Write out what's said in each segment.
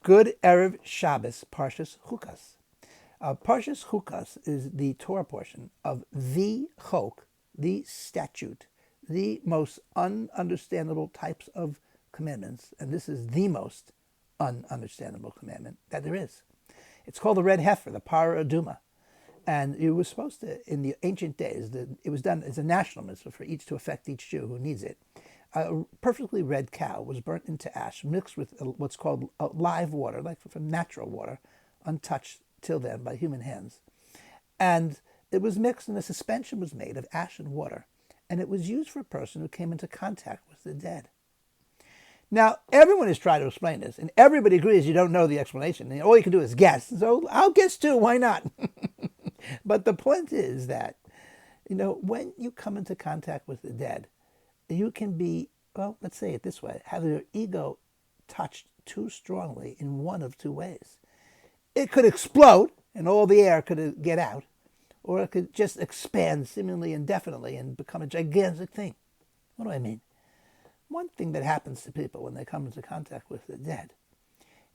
Good Erev Shabbos, Parshas Chukas. Parshas Chukas is the Torah portion of the chok, the statute, the most ununderstandable types of commandments, and this is the most ununderstandable commandment that there is. It's called the red heifer, the Parah Aduma. And it was supposed to, in the ancient days, it was done as a national mitzvah for each to affect each Jew who needs it. A perfectly red cow was burnt into ash, mixed with what's called live water, like from natural water, untouched till then by human hands. And it was mixed, and a suspension was made of ash and water. And it was used for a person who came into contact with the dead. Now, everyone has tried to explain this, and everybody agrees you don't know the explanation. And all you can do is guess. So I'll guess too, why not? But the point is that, when you come into contact with the dead, you can be, well, let's say it this way, have your ego touched too strongly in one of two ways. It could explode, and all the air could get out, or it could just expand seemingly indefinitely and become a gigantic thing. What do I mean? One thing that happens to people when they come into contact with the dead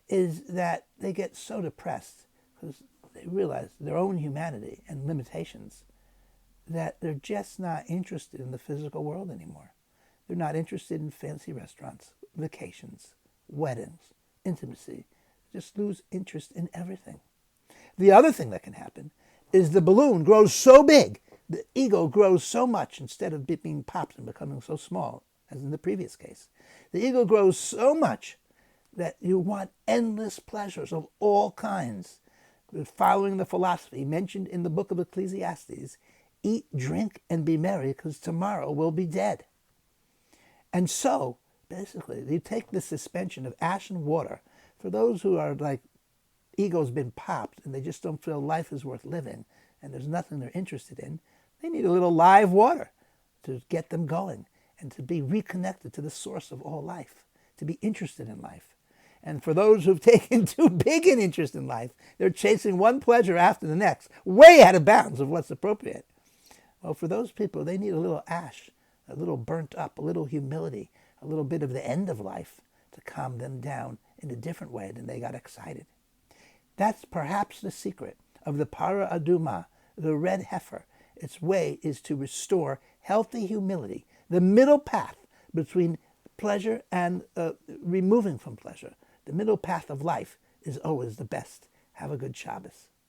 is that they get so depressed because they realize their own humanity and limitations that they're just not interested in the physical world anymore. They're not interested in fancy restaurants, vacations, weddings, intimacy. Just lose interest in everything. The other thing that can happen is the balloon grows so big, the ego grows so much instead of being popped and becoming so small, as in the previous case. The ego grows so much that you want endless pleasures of all kinds. Following the philosophy mentioned in the book of Ecclesiastes, eat, drink, and be merry, because tomorrow will be dead. And so, basically, you take the suspension of ash and water. For those who are like, ego's been popped and they just don't feel life is worth living and there's nothing they're interested in, they need a little live water to get them going and to be reconnected to the source of all life, to be interested in life. And for those who've taken too big an interest in life, they're chasing one pleasure after the next, way out of bounds of what's appropriate. Well, for those people, they need a little ash, a little burnt up, a little humility, a little bit of the end of life to calm them down in a different way than they got excited. That's perhaps the secret of the Parah Aduma, the red heifer. Its way is to restore healthy humility, the middle path between pleasure and removing from pleasure. The middle path of life is always the best. Have a good Shabbos.